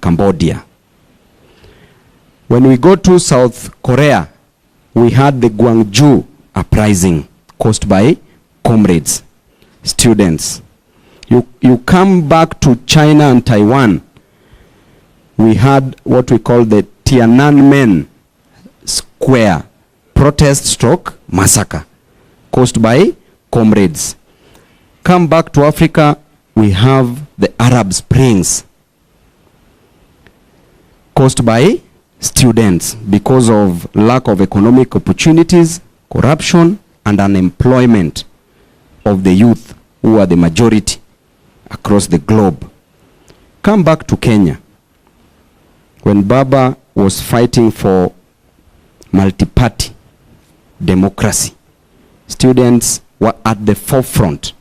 Cambodia. When we go to South Korea, we had the Gwangju uprising caused by comrades, students. You come back to China and Taiwan, we had what we call the Tiananmen Square protest stroke massacre caused by comrades. Come back to Africa, we have the Arab Springs caused by students because of lack of economic opportunities, corruption, and unemployment of the youth who are the majority across the globe. Come back to Kenya. When Baba was fighting for multi-party democracy, students were at the forefront.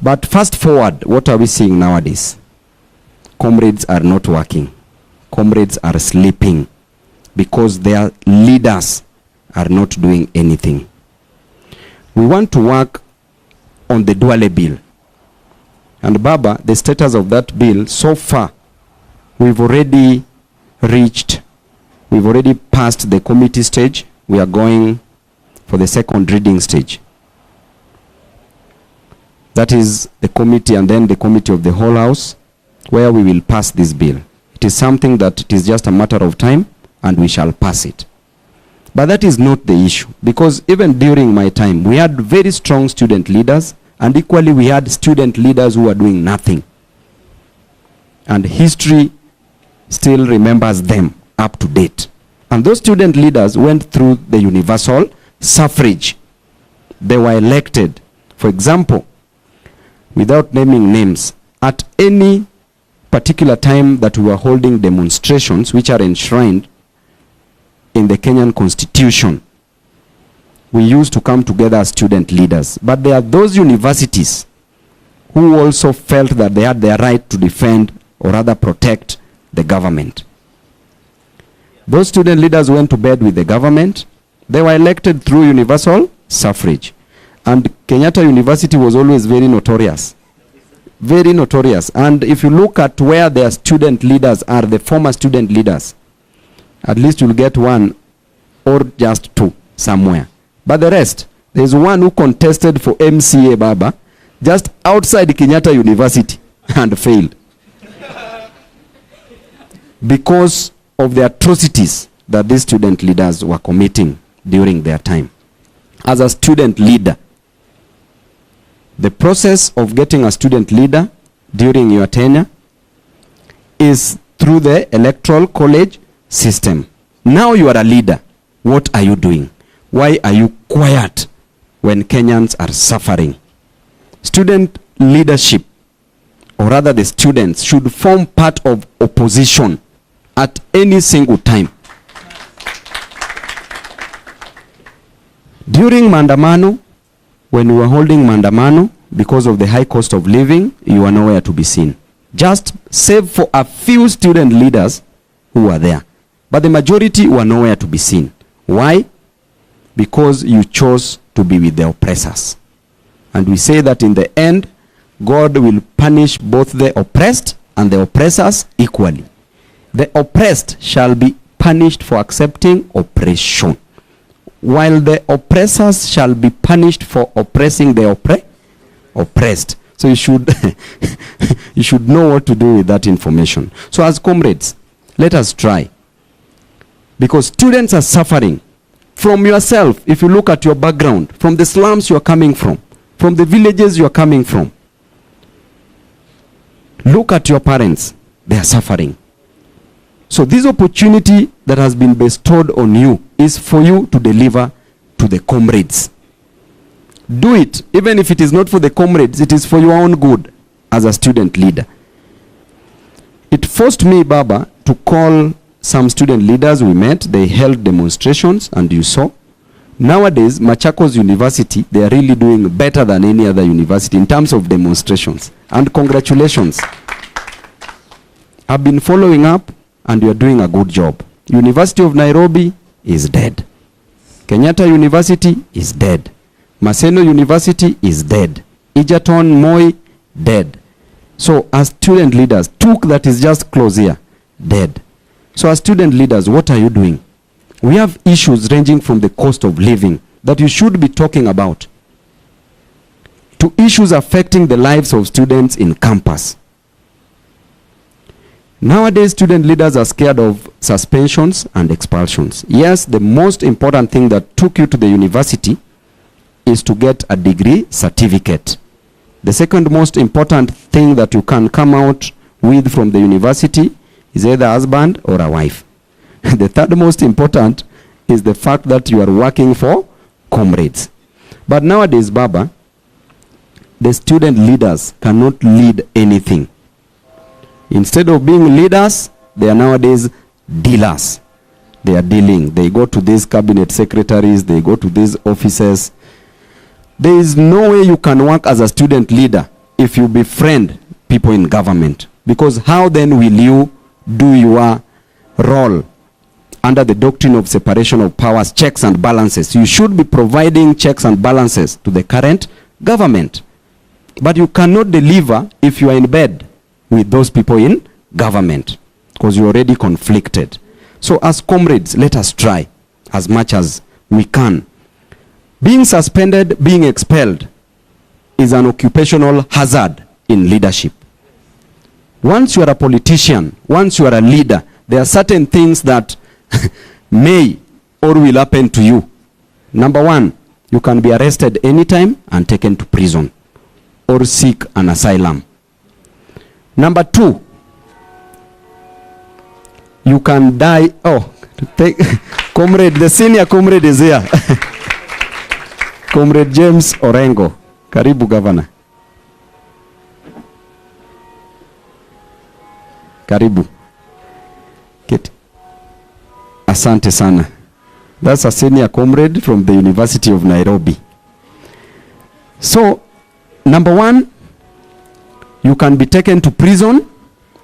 But fast forward, what are we seeing nowadays? Comrades are not working. Comrades are sleeping because their leaders are not doing anything. We want to work on the Duale bill. And Baba, the status of that bill, so far, we've already passed the committee stage. We are going for the second reading stage. That is the committee and then the committee of the whole house, where we will pass this bill. It is something that it is just a matter of time, and we shall pass it. But that is not the issue, because even during my time, we had very strong student leaders, and equally we had student leaders who were doing nothing. And history still remembers them up to date. And those student leaders went through the universal suffrage. They were elected. For example, without naming names, at any particular time that we were holding demonstrations which are enshrined in the Kenyan Constitution, we used to come together as student leaders. But there are those universities who also felt that they had their right to defend or rather protect the government. Those student leaders went to bed with the government. They were elected through universal suffrage. And Kenyatta University was always very notorious. Very notorious. And if you look at where their student leaders are, the former student leaders, at least you'll get one or just two somewhere. But the rest, there's one who contested for MCA Baba just outside Kenyatta University and failed. Because of the atrocities that these student leaders were committing during their time. As a student leader, the process of getting a student leader during your tenure is through the electoral college system. Now you are a leader. What are you doing? Why are you quiet when Kenyans are suffering? Student leadership, or rather the students, should form part of opposition at any single time. During Mandamano, when we were holding Mandamano, because of the high cost of living, you are nowhere to be seen. Just save for a few student leaders who were there. But the majority were nowhere to be seen. Why? Because you chose to be with the oppressors. And we say that in the end, God will punish both the oppressed and the oppressors equally. The oppressed shall be punished for accepting oppression, while the oppressors shall be punished for oppressing the oppressed. So you should you should know what to do with that information. So as comrades, let us try. Because students are suffering from yourself. If you look at your background, from the slums you are coming from the villages you are coming from. Look at your parents. They are suffering. So this opportunity that has been bestowed on you is for you to deliver to the comrades. Do it. Even if it is not for the comrades, it is for your own good as a student leader. It forced me, Baba, to call some student leaders we met. They held demonstrations, and you saw. Nowadays, Machakos University, they are really doing better than any other university in terms of demonstrations. And congratulations. I've been following up, and you are doing a good job. University of Nairobi is dead. Kenyatta University is dead. Maseno University is dead. Egerton, Moi, dead. So as student leaders, TUK that is just close here, dead. So as student leaders, what are you doing? We have issues ranging from the cost of living that you should be talking about, to issues affecting the lives of students in campus. Nowadays, student leaders are scared of suspensions and expulsions. Yes, the most important thing that took you to the university is to get a degree certificate. The second most important thing that you can come out with from the university is either a husband or a wife. The third most important is the fact that you are working for comrades. But nowadays, Baba, the student leaders cannot lead anything. Instead of being leaders, they are nowadays dealers. They are dealing. They go to these cabinet secretaries, they go to these offices. There is no way you can work as a student leader if you befriend people in government. Because how then will you do your role under the doctrine of separation of powers, checks and balances? You should be providing checks and balances to the current government. But you cannot deliver if you are in bed with those people in government, because you're already conflicted. So as comrades, let us try as much as we can. Being suspended, being expelled is an occupational hazard in leadership. Once you are a politician, once you are a leader, there are certain things that may or will happen to you. Number one, you can be arrested anytime and taken to prison or seek an asylum. Number two, you can die. Oh, comrade, the senior comrade is here. Comrade James Orengo. Karibu Governor. Karibu. Keti. Asante sana. That's a senior comrade from the University of Nairobi. So, number one, you can be taken to prison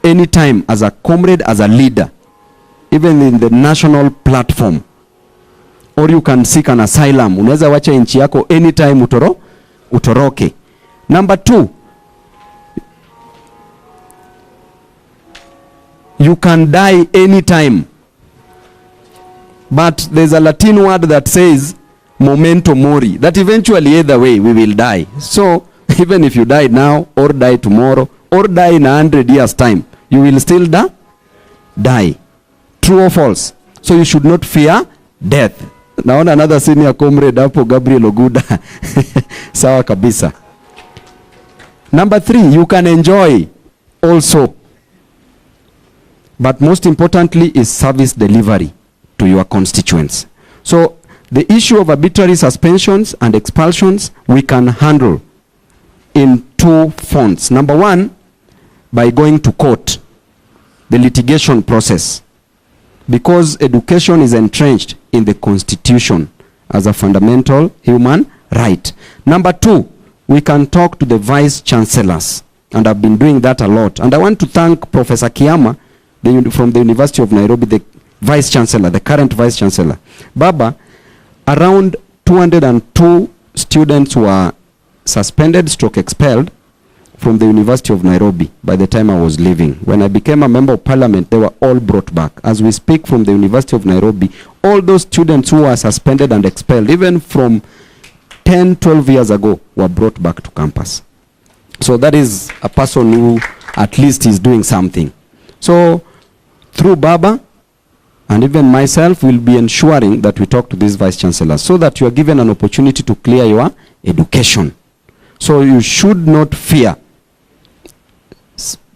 anytime as a comrade, as a leader, even in the national platform. Or you can seek an asylum. Unaweza wacha nchi yako anytime utoroke. Number two, you can die anytime. But there's a Latin word that says memento mori, that eventually either way we will die. So even if you die now or die tomorrow or die in 100 years time, you will still die. True or false? So you should not fear death. Naona another senior comrade hapo, Gabriel Oguda. Sawa kabisa. Number three, you can enjoy also. But most importantly is service delivery to your constituents. So the issue of arbitrary suspensions and expulsions we can handle in two fronts. Number one, by going to court, the litigation process, because education is entrenched in the Constitution as a fundamental human right. Number two, we can talk to the vice chancellors, and I've been doing that a lot. And I want to thank Professor Kiama from the University of Nairobi, the vice chancellor, the current vice chancellor. Baba, around 202 students were suspended stroke expelled from the University of Nairobi by the time I was leaving. When I became a member of parliament, they were all brought back. As we speak, from the University of Nairobi, all those students who were suspended and expelled, even from 10, 12 years ago, were brought back to campus. So that is a person who at least is doing something. So through Baba and even myself, will be ensuring that we talk to these vice chancellors so that you are given an opportunity to clear your education. So you should not fear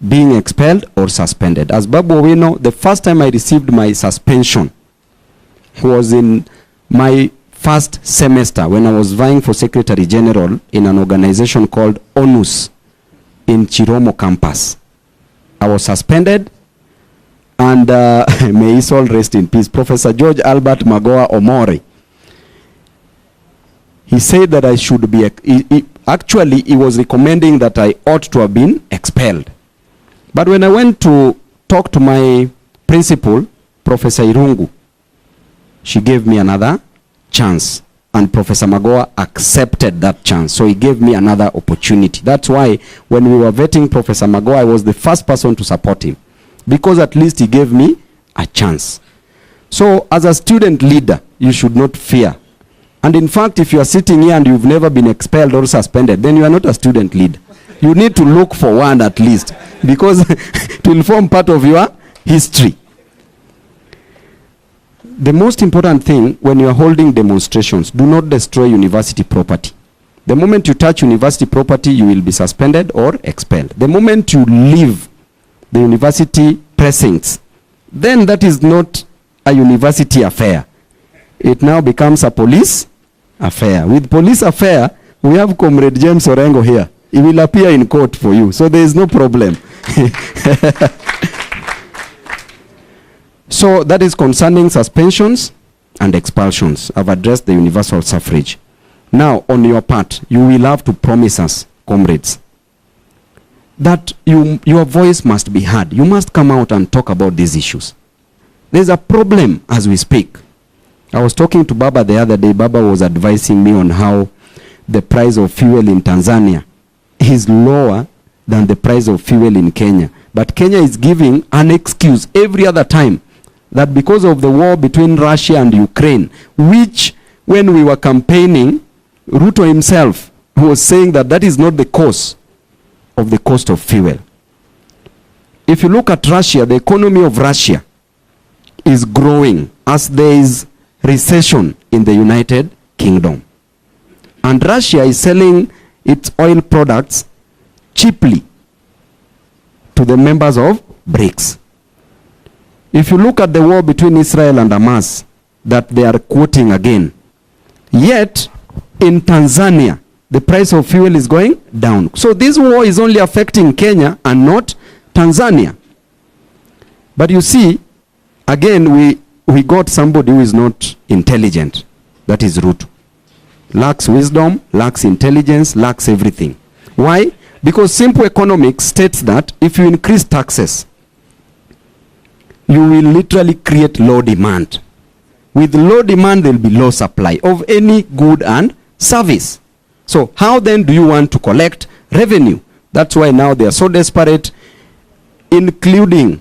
being expelled or suspended. As Babu Owino, the first time I received my suspension was in my first semester when I was vying for Secretary General in an organization called ONUS in Chiromo campus. I was suspended, and may his soul rest in peace, Professor George Albert Magoa Omori. He said that I should be, actually he was recommending that I ought to have been expelled. But when I went to talk to my principal, Professor Irungu, she gave me another chance. And Professor Magoha accepted that chance. So he gave me another opportunity. That's why when we were vetting Professor Magoha, I was the first person to support him, because at least he gave me a chance. So as a student leader, you should not fear. And in fact, if you are sitting here and you've never been expelled or suspended, then you are not a student leader. You need to look for one at least, because it will form part of your history. The most important thing when you are holding demonstrations, do not destroy university property. The moment you touch university property, you will be suspended or expelled. The moment you leave the university precincts, then that is not a university affair. It now becomes a police affair. With police affair, we have Comrade James Orengo here. He will appear in court for you. So there is no problem. So that is concerning suspensions and expulsions. I've addressed the universal suffrage. Now, on your part, you will have to promise us, comrades, that your voice must be heard. You must come out and talk about these issues. There's a problem as we speak. I was talking to Baba the other day. Baba was advising me on how the price of fuel in Tanzania is lower than the price of fuel in Kenya. But Kenya is giving an excuse every other time that because of the war between Russia and Ukraine, which when we were campaigning, Ruto himself was saying that that is not the cause of the cost of fuel. If you look at Russia, the economy of Russia is growing as there is recession in the United Kingdom. And Russia is selling its oil products cheaply to the members of BRICS. If you look at the war between Israel and Hamas that they are quoting again, yet in Tanzania, the price of fuel is going down. So this war is only affecting Kenya and not Tanzania. But you see, again, we got somebody who is not intelligent. That is Ruto. Lacks wisdom, lacks intelligence, lacks everything. Why? Because simple economics states that if you increase taxes, you will literally create low demand. With low demand, there will be low supply of any good and service. So how then do you want to collect revenue? That's why now they are so desperate, including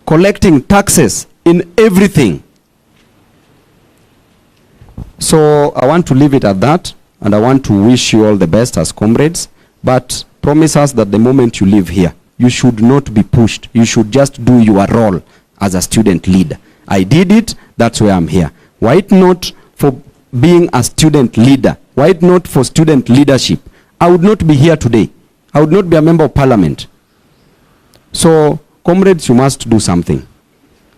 collecting taxes in everything. So I want to leave it at that, and I want to wish you all the best as comrades, but promise us that the moment you leave here, you should not be pushed. You should just do your role as a student leader. I did it, that's why I'm here. Why not for being a student leader? Why not for student leadership? I would not be here today. I would not be a member of parliament. So, comrades, you must do something.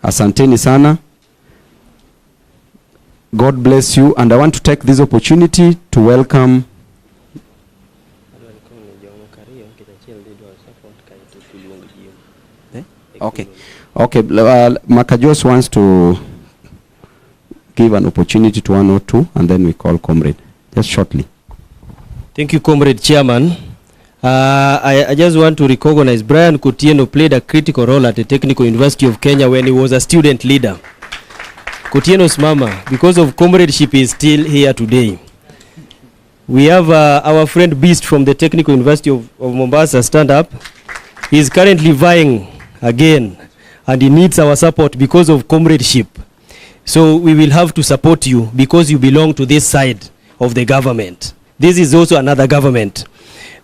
Asanteni sana. God bless you. And I want to take this opportunity to welcome Okay. Makajos wants to give an opportunity to one or two, and then we call comrade. Just shortly. Thank you, Comrade Chairman. I just want to recognize Brian Kutieno played a critical role at the Technical University of Kenya when he was a student leader. Kutieno's mama, because of comradeship, is still here today. We have our friend Beast from the Technical University of Mombasa stand up. He is currently vying again, and he needs our support because of comradeship. So we will have to support you because you belong to this side of the government. This is also another government.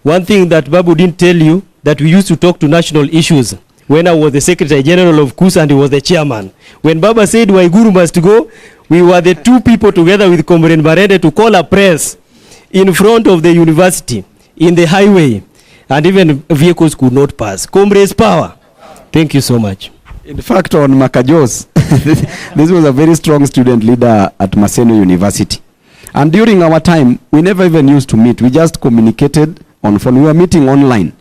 One thing that Babu didn't tell you, that we used to talk to national issues when I was the Secretary General of KUSA and he was the chairman. When Baba said Waiguru must go, we were the two people together with Comrade Barede to call a press in front of the university, in the highway, and even vehicles could not pass. Comrade's power. Thank you so much. In fact, on Makajos, this was a very strong student leader at Maseno University. And during our time, we never even used to meet. We just communicated on phone. We were meeting online.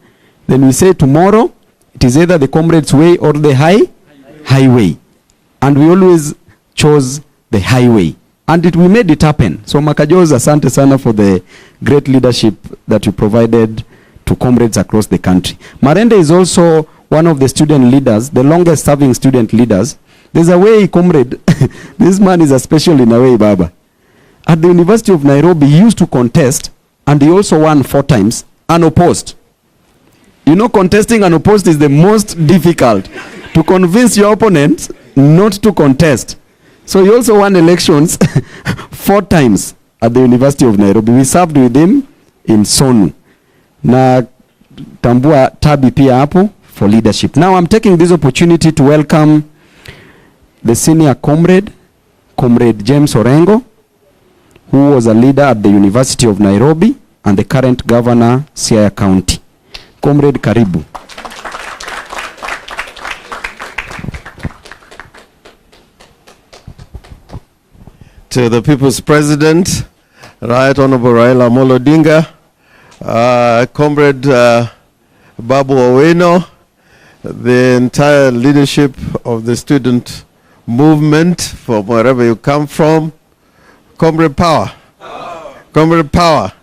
Then we say tomorrow, it is either the comrades' way or the highway. And we always chose the highway. And we made it happen. So Makajos, asante sana for the great leadership that you provided to comrades across the country. Marende is also one of the student leaders, the longest serving student leaders. There's a way, comrade, this man is a special in a way, Baba. at the University of Nairobi, he used to contest, and he also won 4 times, unopposed. You know, contesting unopposed is the most difficult, to convince your opponent not to contest. So he also won elections 4 times at the University of Nairobi. We served with him in Sonu. Na tambua tabi pia hapo for leadership. Now I'm taking this opportunity to welcome the senior comrade, Comrade James Orengo, who was a leader at the University of Nairobi and the current governor, Siaya County. Comrade, karibu. To the People's President, Right Honorable Raila Odinga, Comrade Babu Owino, the entire leadership of the student movement from wherever you come from, Comrade Power. Comrade Power.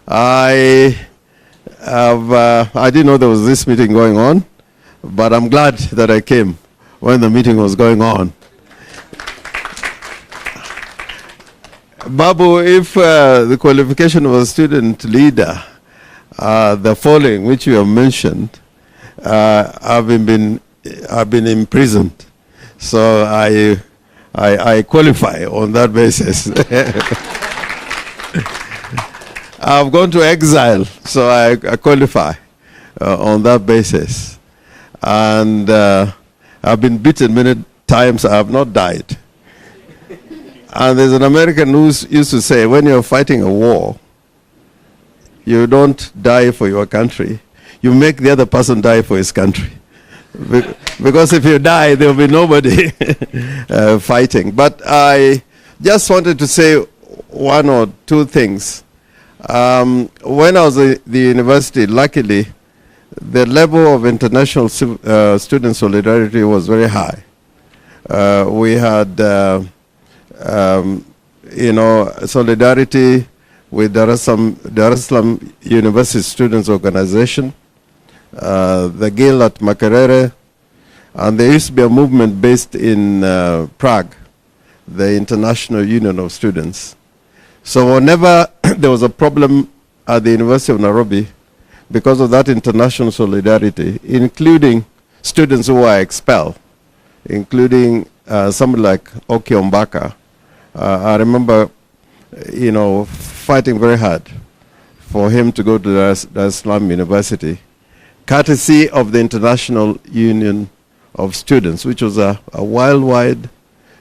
I didn't know there was this meeting going on, but I'm glad that I came when the meeting was going on. Babu, if the qualification of a student leader, the following which you have mentioned, I've been imprisoned, so I qualify on that basis. I've gone to exile, so I qualify on that basis, and I've been beaten many times. I have not died. And there's an American who used to say, when you're fighting a war, you don't die for your country. You make the other person die for his country. Because if you die, there will be nobody fighting. But I just wanted to say 1 or 2 things. When I was at the university, luckily, the level of international student solidarity was very high. We had solidarity with Dar es Salaam University Students Organization, the Guild at Makerere, and there used to be a movement based in Prague, the International Union of Students. So whenever there was a problem at the University of Nairobi, because of that international solidarity, including students who were expelled, including somebody like Oki Ombaka, I remember, fighting very hard for him to go to Dar es Salaam University, courtesy of the International Union of Students, which was a worldwide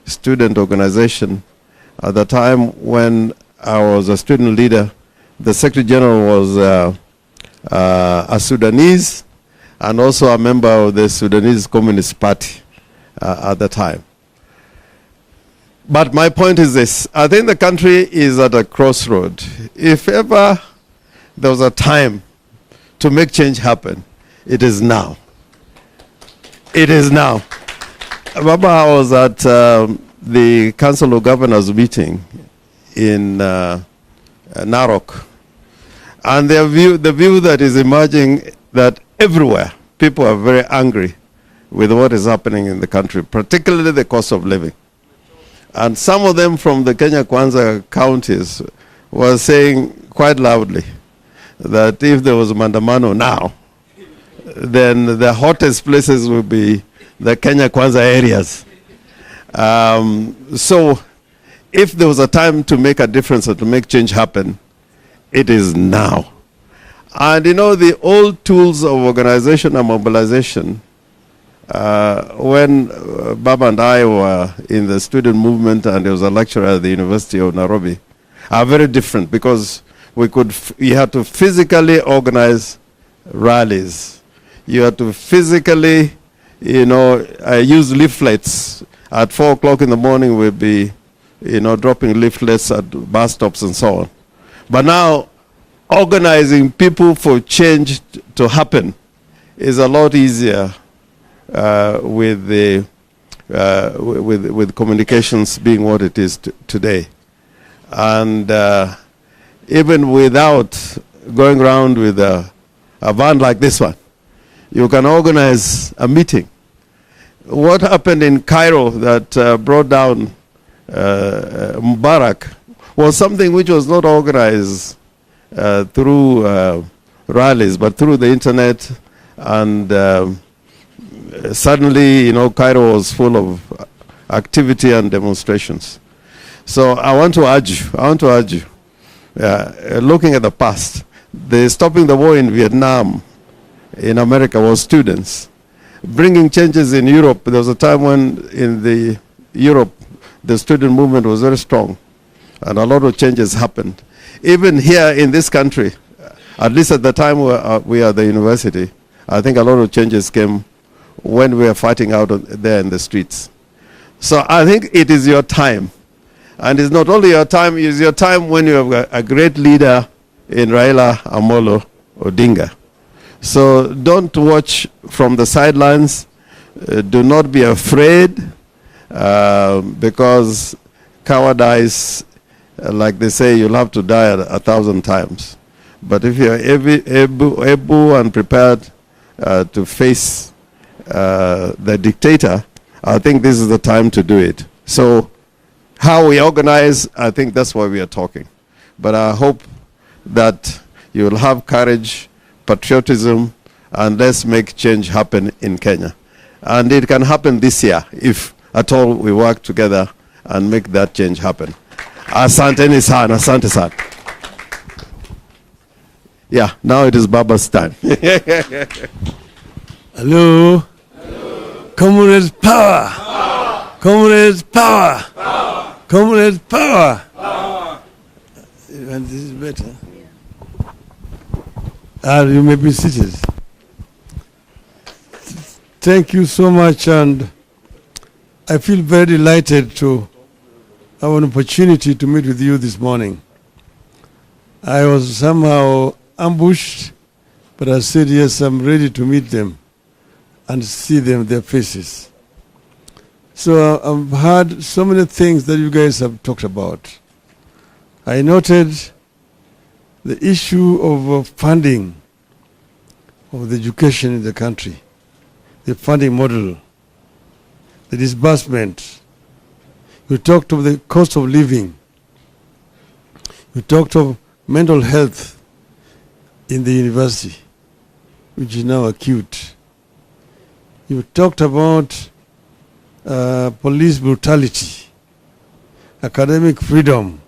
student organization. At the time when I was a student leader, the Secretary General was a Sudanese and also a member of the Sudanese Communist Party at the time. But my point is this: I think the country is at a crossroad. If ever there was a time to make change happen, it is now. It is now. Remember, I was at the Council of Governors meeting in Narok, and the view that is emerging that everywhere people are very angry with what is happening in the country, particularly the cost of living. And some of them from the Kenya Kwanza counties were saying quite loudly that if there was Mandamano now, then the hottest places would be the Kenya Kwanza areas. So if there was a time to make a difference or to make change happen, it is now. And the old tools of organization and mobilization, when Baba and I were in the student movement and there was a lecturer at the University of Nairobi, are very different, because you had to physically organize rallies. You had to physically, use leaflets. At 4 o'clock in the morning, we'd be, dropping leaflets at bus stops and so on. But now, organizing people for change to happen is a lot easier with communications being what it is today. And even without going around with a van like this one, you can organize a meeting. What happened in Cairo that brought down Mubarak was something which was not organized through rallies, but through the internet, and suddenly, Cairo was full of activity and demonstrations. So I want to urge you, looking at the past, the stopping the war in Vietnam, in America, was students. Bringing changes in Europe, there was a time when in Europe, the student movement was very strong, and a lot of changes happened. Even here in this country, at least at the time we are at the university, I think a lot of changes came when we were fighting out there in the streets. So I think it is your time. And it's not only your time, it's your time when you have a great leader in Raila Odinga. So don't watch from the sidelines. Do not be afraid, because cowardice, like they say, you'll have to die 1,000 times. But if you're able and prepared to face the dictator, I think this is the time to do it. So how we organize, I think that's why we are talking. But I hope that you will have courage, patriotism, and let's make change happen in Kenya. And it can happen this year if at all we work together and make that change happen. Asante sana, asante sana. Yeah, now it is Baba's time. Hello. Hello. Comrades power. Power. Comrades power. Power. Comrades power. Power. And this is better. You may be seated. Thank you so much, and I feel very delighted to have an opportunity to meet with you this morning. I was somehow ambushed, but I said, yes, I'm ready to meet them and see them, their faces. So I've heard so many things that you guys have talked about. I noted the issue of funding of the education in the country, the funding model, the disbursement. You talked of the cost of living. You talked of mental health in the university, which is now acute. You talked about police brutality, academic freedom.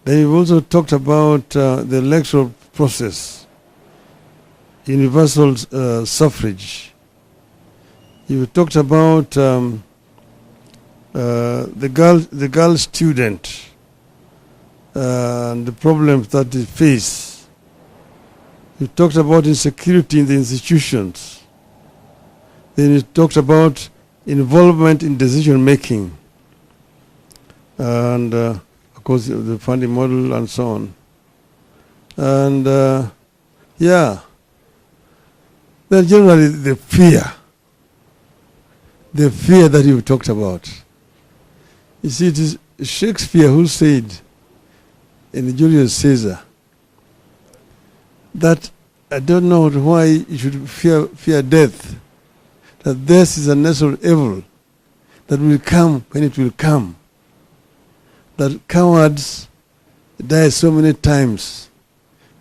Then you've also talked about the electoral process, universal suffrage. You talked about the girl student and the problems that they face. You talked about insecurity in the institutions. Then you talked about involvement in decision making, and of course the funding model and so on. And yeah, then generally the fear that you talked about. You see, it is Shakespeare who said in Julius Caesar that I don't know why you should fear death, that death is a natural evil that will come when it will come, that cowards die so many times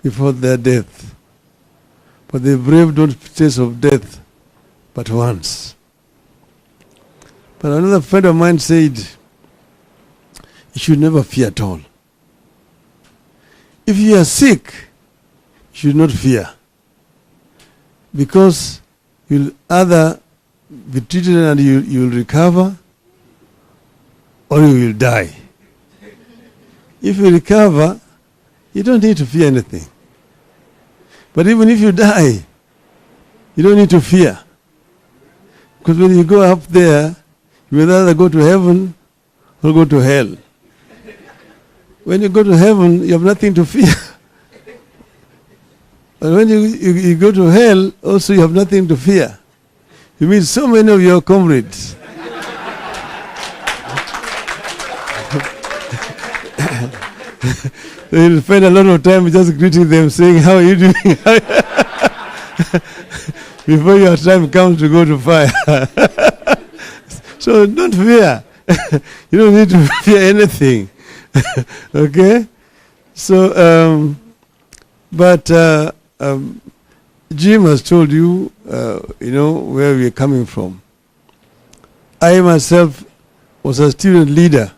before their death, but the brave don't taste of death but once. But another friend of mine said, you should never fear at all. If you are sick, you should not fear, because you'll either be treated and you will recover, or you will die. If you recover, you don't need to fear anything. But even if you die, you don't need to fear. Because when you go up there, you will either go to heaven or go to hell. When you go to heaven, you have nothing to fear. But when you go to hell, also you have nothing to fear. You meet so many of your comrades. You'll spend a lot of time just greeting them, saying, how are you doing? Before your time comes to go to fire. So don't fear. You don't need to fear anything. Okay? So, Jim has told you, where we are coming from. I myself was a student leader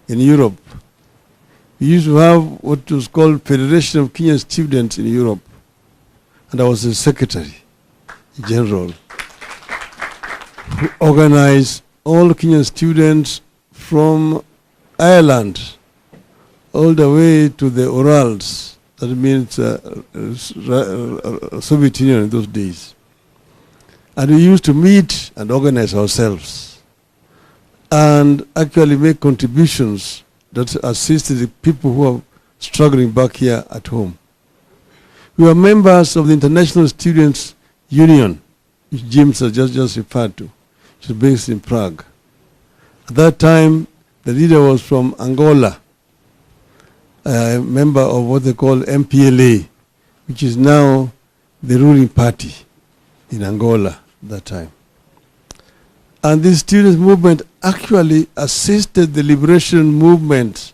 in Europe. We used to have what was called Federation of Kenyan Students in Europe. And I was the Secretary General who organized all Kenyan students from Ireland all the way to the Urals. That means Soviet Union in those days. And we used to meet and organize ourselves and actually make contributions that assisted the people who are struggling back here at home. We were members of the International Students Union, which James has just referred to, which is based in Prague. At that time, the leader was from Angola, a member of what they call MPLA, which is now the ruling party in Angola at that time. And this student movement actually assisted the liberation movement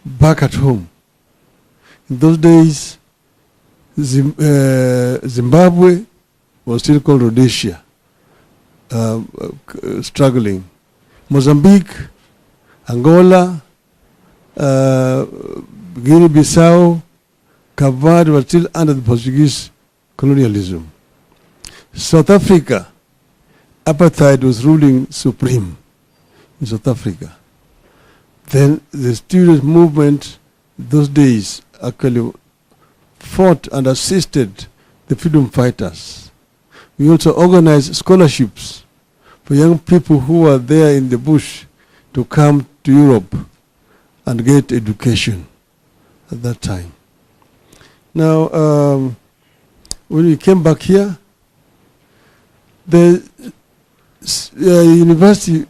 back at home. In those days, Zimbabwe was still called Rhodesia, struggling. Mozambique, Angola, Guinea-Bissau, Cape Verde were still under the Portuguese colonialism. South Africa, apartheid was ruling supreme in South Africa. Then the student movement those days actually fought and assisted the freedom fighters. We also organized scholarships for young people who were there in the bush to come to Europe and get education at that time. Now, when we came back here, the university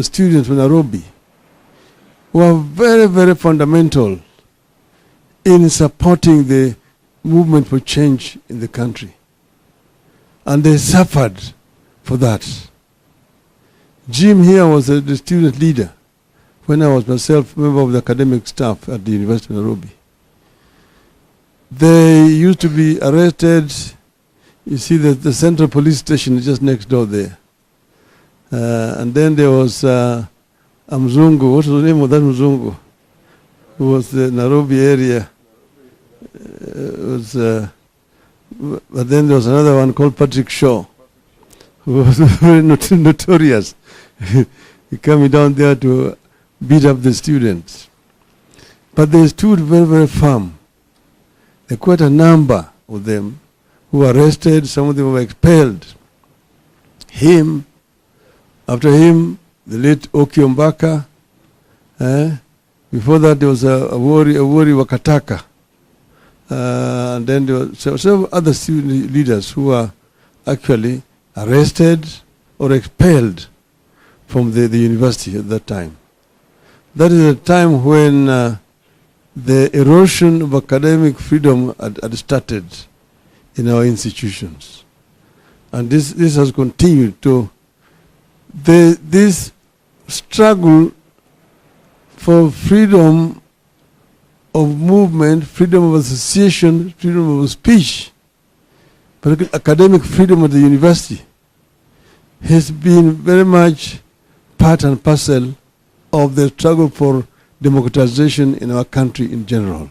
students from Nairobi were very, very fundamental in supporting the movement for change in the country. And they suffered for that. Jim here was the student leader when I was myself member of the academic staff at the University of Nairobi. They used to be arrested. You see that the central police station is just next door there. And then there was Mzungu. What was the name of that Mzungu? Who was the Nairobi area. But then there was another one called Patrick Shaw, who was very notorious. He coming down there to beat up the students. But they stood very, very firm. There were quite a number of them who were arrested. Some of them were expelled. After him, the late Oki Ombaka. Before that, there was a Wori Wakataka. And then there were several other student leaders who were actually arrested or expelled from the university at that time. That is a time when the erosion of academic freedom had started in our institutions. And this has continued to this struggle for freedom of movement, freedom of association, freedom of speech, but academic freedom at the university has been very much part and parcel of the struggle for democratization in our country in general.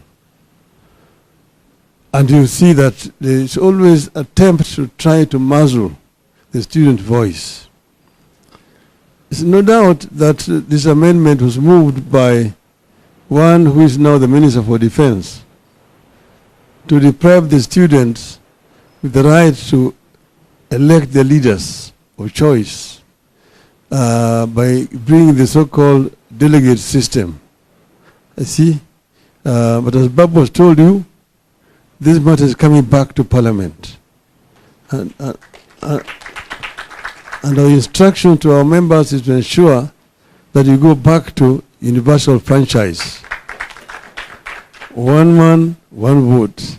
And you see that there is always an attempt to try to muzzle the student voice. There's no doubt that this amendment was moved by one who is now the Minister for Defense to deprive the students with the right to elect their leaders of choice by bringing the so-called delegate system. I see. But as Babu has told you, this matter is coming back to Parliament. And our instruction to our members is to ensure that you go back to universal franchise. One man, one vote.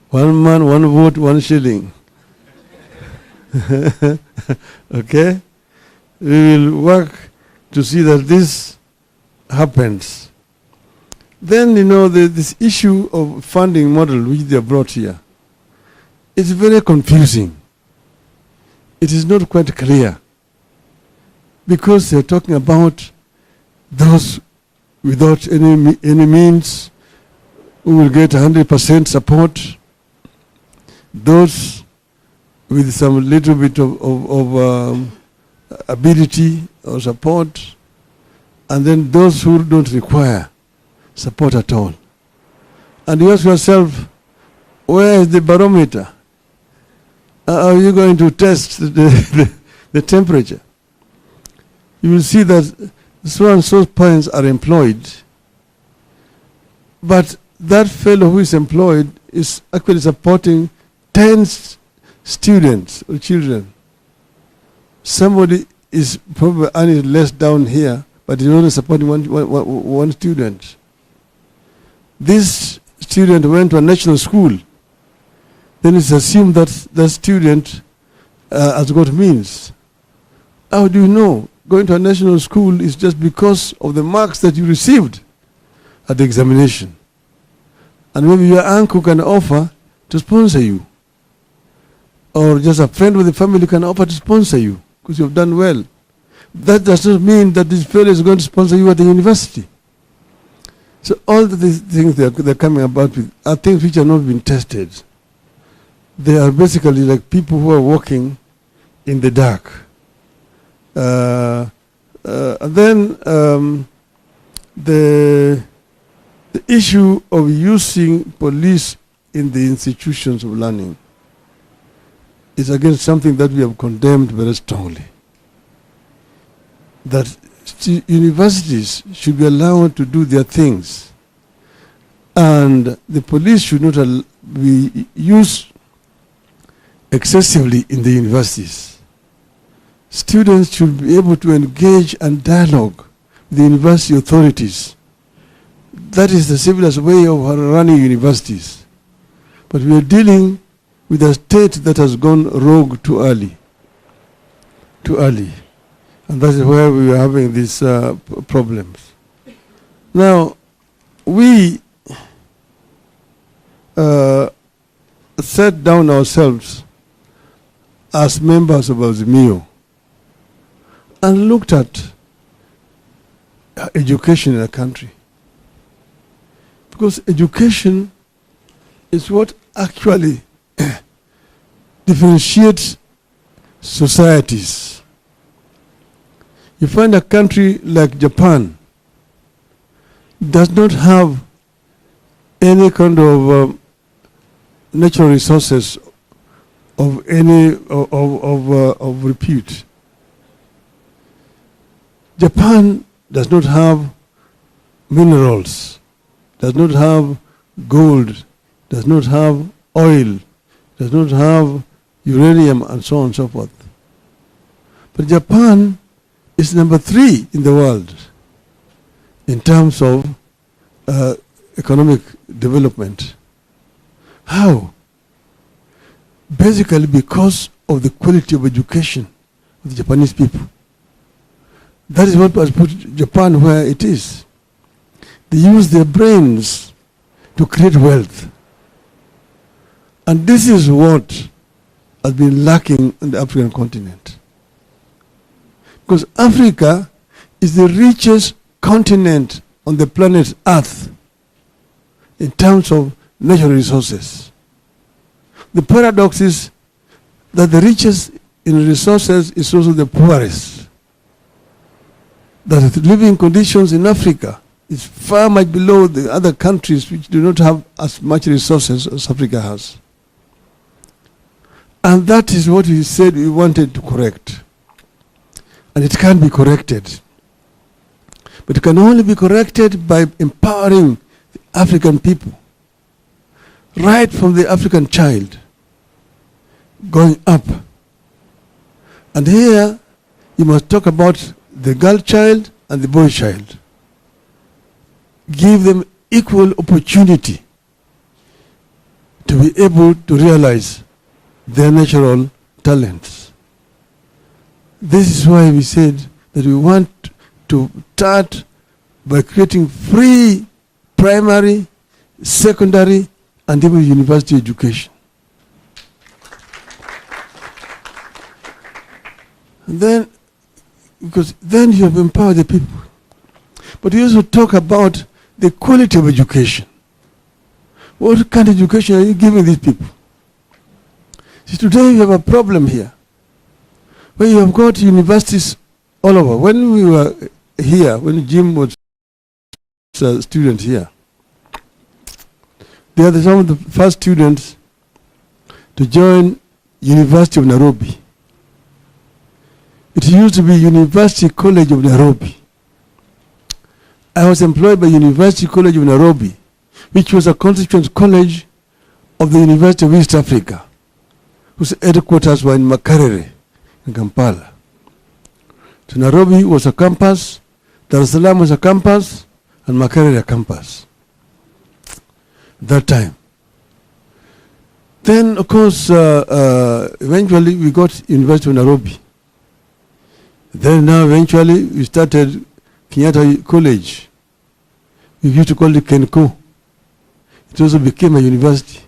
One man, one vote, one shilling. Okay? We will work to see that this happens. Then, this issue of funding model which they have brought here, it's very confusing. It is not quite clear because they're talking about those without any means who will get 100% support, those with some little bit of ability or support, and then those who don't require support at all. And you ask yourself, where is the barometer? How are you going to test the temperature? You will see that so and so parents are employed, but that fellow who is employed is actually supporting 10 students or children. Somebody is probably earning less down here, but is only supporting one student. This student went to a national school. Then it's assumed that the student has got means. How do you know? Going to a national school is just because of the marks that you received at the examination. And maybe your uncle can offer to sponsor you. Or just a friend with the family can offer to sponsor you because you've done well. That does not mean that this fellow is going to sponsor you at the university. So all these things they're coming about with are things which have not been tested. They are basically like people who are walking in the dark. And then the issue of using police in the institutions of learning is again something that we have condemned very strongly. That universities should be allowed to do their things, and the police should not be used excessively in the universities. Students should be able to engage and dialogue with the university authorities. That is the civilized way of running universities. But we are dealing with a state that has gone rogue too early. Too early. And that is where we are having these problems. Now, we sat down ourselves as members of Azimio and looked at education in a country. Because education is what actually differentiates societies. You find a country like Japan does not have any kind of natural resources of any of repute. Japan does not have minerals, does not have gold, does not have oil, does not have uranium, and so on and so forth. But Japan is number 3 in the world in terms of economic development. How? Basically because of the quality of education of the Japanese people. That is what has put Japan where it is. They use their brains to create wealth. And this is what has been lacking on the African continent. Because Africa is the richest continent on the planet Earth in terms of natural resources. The paradox is that the richest in resources is also the poorest. That the living conditions in Africa is far much below the other countries which do not have as much resources as Africa has. And that is what we said we wanted to correct. And it can be corrected. But it can only be corrected by empowering the African people. Right from the African child going up. And here you must talk about the girl child and the boy child. Give them equal opportunity to be able to realize their natural talents. This is why we said that we want to start by creating free primary, secondary, and even university education. And then, because then you have empowered the people. But you also talk about the quality of education. What kind of education are you giving these people? See, today you have a problem here, where you have got universities all over. When we were here, when Jim was a student here, they are some of the first students to join University of Nairobi. It used to be University College of Nairobi. I was employed by University College of Nairobi, which was a constituent college of the University of East Africa, whose headquarters were in Makerere, in Kampala. So Nairobi was a campus, Dar es Salaam was a campus, and Makerere a campus. At that time. Then, of course, eventually we got University of Nairobi. Then now eventually we started Kenyatta College. We used to call it Kenko. It also became a university.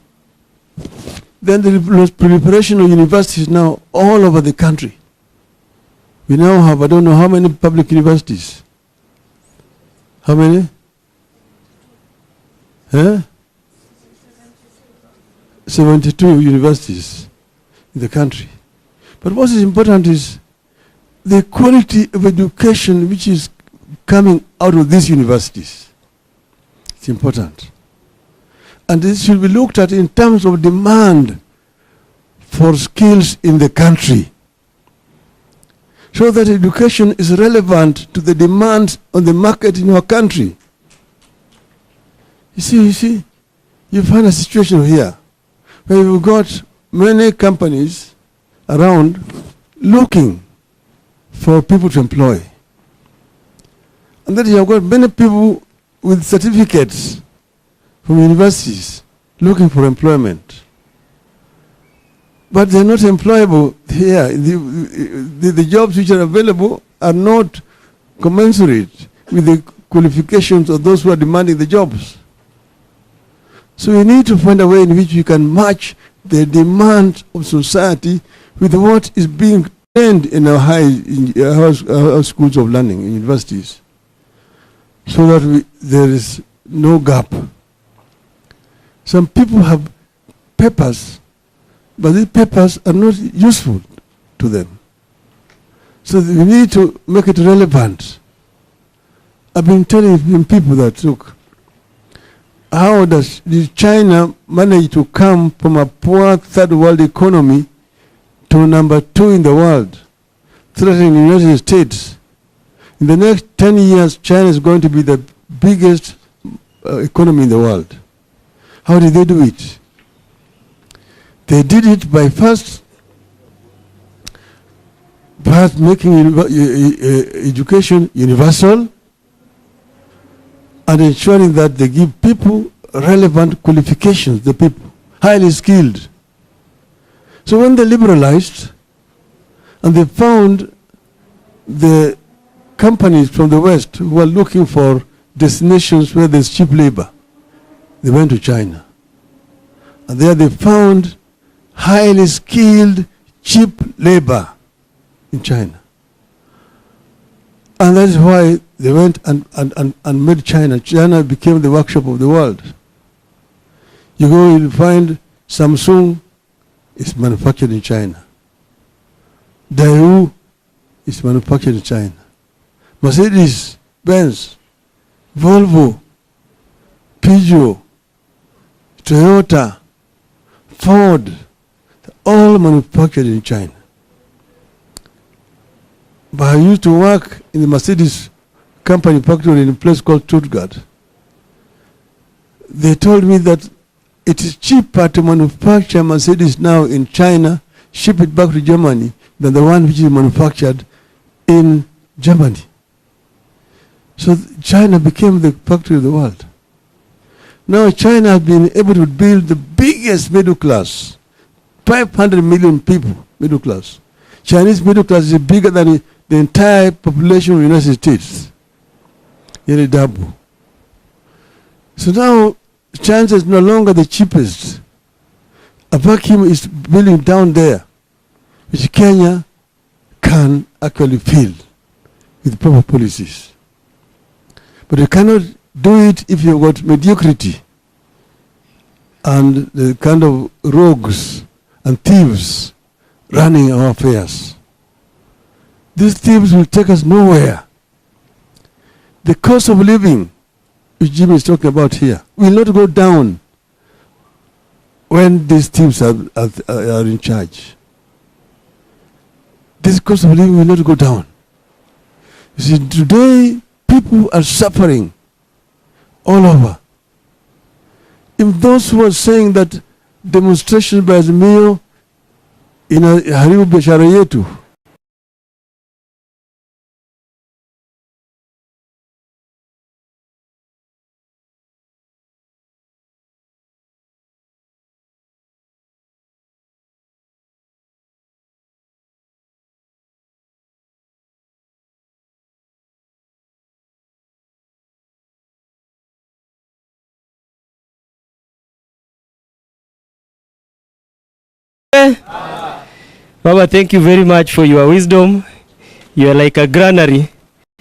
Then the proliferation of universities now all over the country. We now have, I don't know how many public universities. How many? 72 universities in the country. But what is important is the quality of education which is coming out of these universities. It's important. And this should be looked at in terms of demand for skills in the country, so that education is relevant to the demands on the market in our country. You see, you find a situation here where you've got many companies around looking for people to employ. And then you have got many people with certificates from universities looking for employment. But they're not employable here. The jobs which are available are not commensurate with the qualifications of those who are demanding the jobs. So we need to find a way in which we can match the demand of society with what is being trained in our schools of learning, in universities, so that there is no gap. Some people have papers, but these papers are not useful to them. So we need to make it relevant. I've been telling people that, look, how does China manage to come from a poor third world economy to number 2 in the world, threatening the United States? In the next 10 years, China is going to be the biggest economy in the world. How did they do it? They did it by first making education universal and ensuring that they give people relevant qualifications, the people, highly skilled. So when they liberalized and they found the companies from the West who were looking for destinations where there's cheap labor, they went to China. And there they found highly skilled, cheap labor in China. And that is why they went and made China. China became the workshop of the world. You go and find Samsung is manufactured in China. Daewoo is manufactured in China. Mercedes, Benz, Volvo, Peugeot, Toyota, Ford, all manufactured in China. But I used to work in the Mercedes company factory in a place called Stuttgart. They told me that it is cheaper to manufacture Mercedes now in China, ship it back to Germany, than the one which is manufactured in Germany. So China became the factory of the world. Now China has been able to build the biggest middle class, 500 million people, middle class. Chinese middle class is bigger than the entire population of the United States. Yele double. So now, Chance is no longer the cheapest. A vacuum is building down there, which Kenya can actually fill with proper policies. But you cannot do it if you've got mediocrity and the kind of rogues and thieves running our affairs. These thieves will take us nowhere. The cost of living, which Jimmy is talking about here, will not go down when these thieves are in charge. This cost of living will not go down. You see, today, people are suffering all over. If those who are saying that demonstration by Azimio inaharibu biashara yetu, Baba, thank you very much for your wisdom. You are like a granary.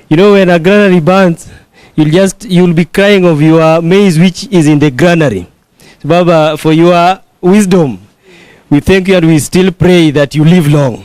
You know, when a granary burns, you'll be crying of your maize which is in the granary. So, Baba, for your wisdom, we thank you and we still pray that you live long.